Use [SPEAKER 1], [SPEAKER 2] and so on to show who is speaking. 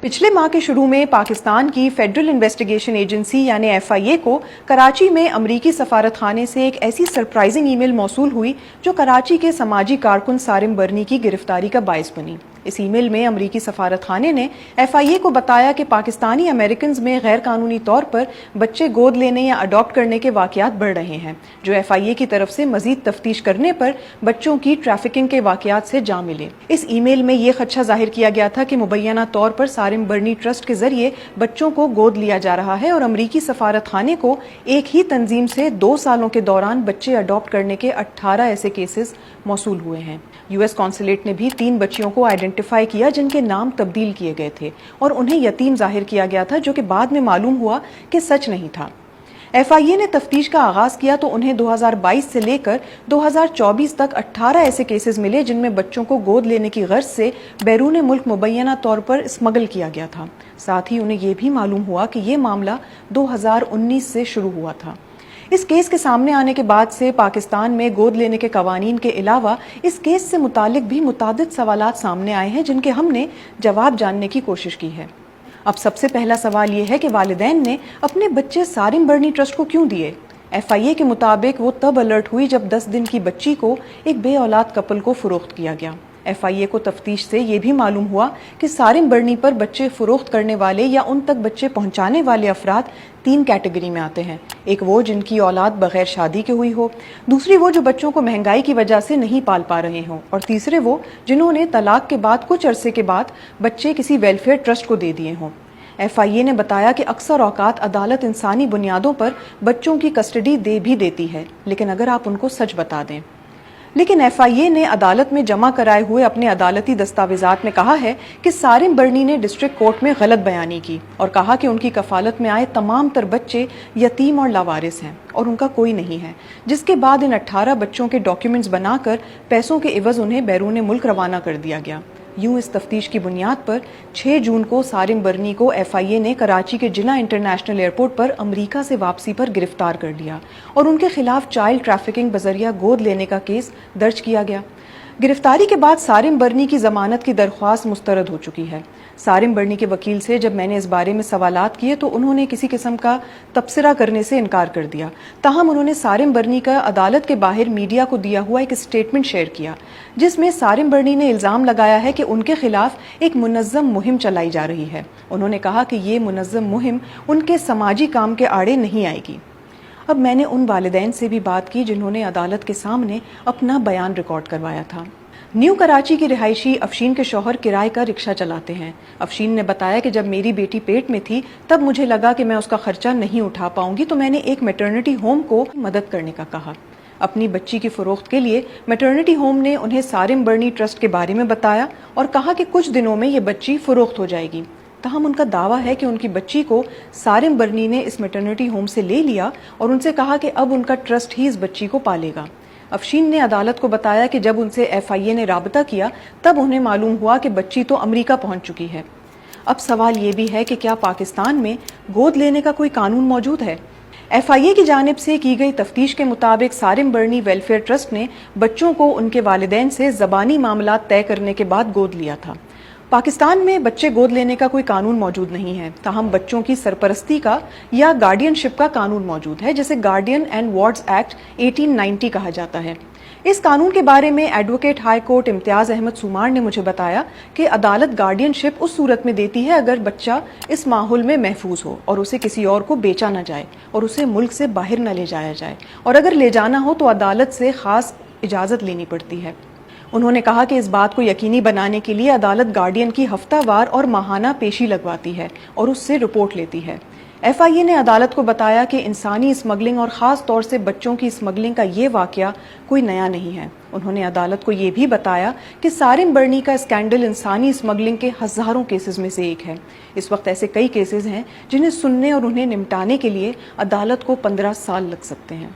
[SPEAKER 1] पिछले माह के शुरू में पाकिस्तान की फेडरल इन्वेस्टिगेशन एजेंसी यानी FIA को कराची में अमरीकी सफारतखाने से एक ऐसी सरप्राइजिंग ईमेल मौसूल हुई जो कराची के समाजी कारकुन सारिम बर्नी की गिरफ्तारी का बाइस बनी। इस ईमेल में अमरीकी सफारतखाने ने FIA को बताया कि पाकिस्तानी अमेरिकन्स में गैर कानूनी तौर पर बच्चे गोद लेने या अडॉप्ट करने के वाकयात बढ़ रहे हैं, जो FIA की तरफ से मजीद तफ्तीश करने पर बच्चों की ट्रैफिकिंग के वाकयात से जा मिले। इस ईमेल में यह खदशा जाहिर किया गया था कि मुबैना तौर पर सारिम बर्नी ट्रस्ट के जरिए बच्चों को गोद लिया जा रहा है और अमरीकी सफारतखाने को एक ही तंजीम से 2 सालों के दौरान बच्चे अडॉप्ट करने के 18 ऐसे केसेस मौसूल हुए हैं। US कॉन्सुलेट ने भी 3 बच्चियों को आइडेंटिफाई किया जिनके नाम तब्दील किए गए थे और उन्हें यतीम जाहिर किया गया था, जो कि बाद में मालूम हुआ कि सच नहीं था। FIA ने तफ्तीश का आगाज किया तो उन्हें 2022 से लेकर 2024 तक 18 ऐसे केसेस मिले जिनमें बच्चों को गोद लेने की गर्ज से बैरून मुल्क मुबैना तौर पर स्मगल किया गया था। साथ ही उन्हें यह भी मालूम हुआ कि ये मामला 2019 से शुरू हुआ था। इस केस के सामने आने के बाद से पाकिस्तान में गोद लेने के कवानीन के अलावा इस केस से मुतालिक भी मुतादिद सवालात सामने आए हैं जिनके हमने जवाब जानने की कोशिश की है। अब सबसे पहला सवाल ये है कि वालिदैन ने अपने बच्चे सारिम बर्नी ट्रस्ट को क्यों दिए? FIA के मुताबिक वो तब अलर्ट हुई जब 10 दिन की बच्ची को एक बे औलाद कपल को फरोख्त किया गया। FIA को तफ्तीश से ये भी मालूम हुआ कि सारिम बर्नी पर बच्चे फरोख्त करने वाले या उन तक बच्चे पहुंचाने वाले अफराद 3 कैटेगरी में आते हैं। एक वो जिनकी औलाद बगैर शादी के हुई हो, दूसरी वो जो बच्चों को महंगाई की वजह से नहीं पाल पा रहे हों, और तीसरे वो जिन्होंने तलाक के बाद कुछ अरसे के बाद बच्चे किसी वेलफेयर ट्रस्ट को दे दिए हों। FIA ने बताया कि अक्सर औकात अदालत इंसानी बुनियादों पर बच्चों की कस्टडी दे भी देती है, लेकिन अगर आप उनको सच बता दें। लेकिन FIA ने अदालत में जमा कराए हुए अपने अदालती दस्तावेजात में कहा है कि सारिम बर्नी ने डिस्ट्रिक्ट कोर्ट में गलत बयानी की और कहा कि उनकी कफालत में आए तमाम तर बच्चे यतीम और लावारिस हैं और उनका कोई नहीं है, जिसके बाद इन 18 बच्चों के डॉक्यूमेंट्स बनाकर पैसों के इवज उन्हें बैरून मुल्क रवाना कर दिया गया। यूं इस तफ्तीश की बुनियाद पर 6 जून को सारिम बर्नी को FIA ने कराची के जिना इंटरनेशनल एयरपोर्ट पर अमेरिका से वापसी पर गिरफ्तार कर लिया और उनके खिलाफ चाइल्ड ट्रैफिकिंग बजरिया गोद लेने का केस दर्ज किया गया। गिरफ्तारी के बाद सारिम बर्नी की जमानत की दरख्वास्त मुस्तरद हो चुकी है। सारिम बर्नी के वकील से जब मैंने इस बारे में सवालात किए तो उन्होंने किसी किस्म का तबसरा करने से इनकार कर दिया। ताहम उन्होंने सारिम बर्नी का अदालत के बाहर मीडिया को दिया हुआ एक स्टेटमेंट शेयर किया, जिसमें सारिम बर्नी ने इल्ज़ाम लगाया है कि उनके खिलाफ एक मुनज़्ज़म मुहिम चलाई जा रही है। उन्होंने कहा कि ये मुनज़्ज़म मुहिम उनके समाजी काम के आड़े नहीं आएगी। अब मैंने उन वालिदैन से भी बात की जिन्होंने अदालत के सामने अपना बयान रिकॉर्ड करवाया था। न्यू कराची की रिहायशी अफशीन के शौहर किराए का रिक्शा चलाते हैं। अफशीन ने बताया कि जब मेरी बेटी पेट में थी तब मुझे लगा कि मैं उसका खर्चा नहीं उठा पाऊंगी, तो मैंने एक मैटरनिटी होम को मदद करने का कहा। अपनी बच्ची की फरोख्त के लिए मैटरनिटी होम ने उन्हें सारिम बर्नी ट्रस्ट के बारे में बताया और कहा कि कुछ दिनों में ये बच्ची फरोख्त हो जाएगी। ताहम उनका दावा है कि उनकी बच्ची को सारिम बर्नी ने इस मैटरनिटी होम से ले लिया और उनसे कहा कि अब उनका ट्रस्ट ही इस बच्ची को पालेगा। अफशीन ने अदालत को बताया कि जब उनसे FIA ने राबता किया तब उन्हें मालूम हुआ कि बच्ची तो अमेरिका पहुंच चुकी है। अब सवाल ये भी है कि क्या पाकिस्तान में गोद लेने का कोई कानून मौजूद है? FIA की जानिब से की गई तफ्तीश के मुताबिक सारिम बर्नी वेलफेयर ट्रस्ट ने बच्चों को उनके वालिदैन से ज़बानी मामला तय करने के बाद गोद लिया था। पाकिस्तान में बच्चे गोद लेने का कोई कानून मौजूद नहीं है, ताहम बच्चों की सरपरस्ती का या गार्डियनशिप का कानून मौजूद है, जिसे गार्डियन एंड वार्ड्स एक्ट 1890 कहा जाता है। इस कानून के बारे में advocate high court Imtiaz Ahmed Sumar ने मुझे बताया कि अदालत गार्डियनशिप उस सूरत में देती है अगर बच्चा इस माहौल में महफूज हो और उसे किसी और को बेचा न जाए और उसे मुल्क से बाहर न ले जाया जाए, और अगर ले जाना हो तो अदालत से खास इजाज़त लेनी पड़ती है। उन्होंने कहा कि इस बात को यकीनी बनाने के लिए अदालत गार्डियन की हफ्तावार और माहाना पेशी लगवाती है और उससे रिपोर्ट लेती है। FIA ने अदालत को बताया कि इंसानी स्मगलिंग और ख़ास तौर से बच्चों की स्मगलिंग का ये वाक़या कोई नया नहीं है। उन्होंने अदालत को ये भी बताया कि सारिम बर्नी का स्कैंडल इंसानी स्मगलिंग के हज़ारों केसेस में से एक है। इस वक्त ऐसे कई केसेस हैं जिन्हें सुनने और उन्हें निपटाने के लिए अदालत को 15 साल लग सकते हैं।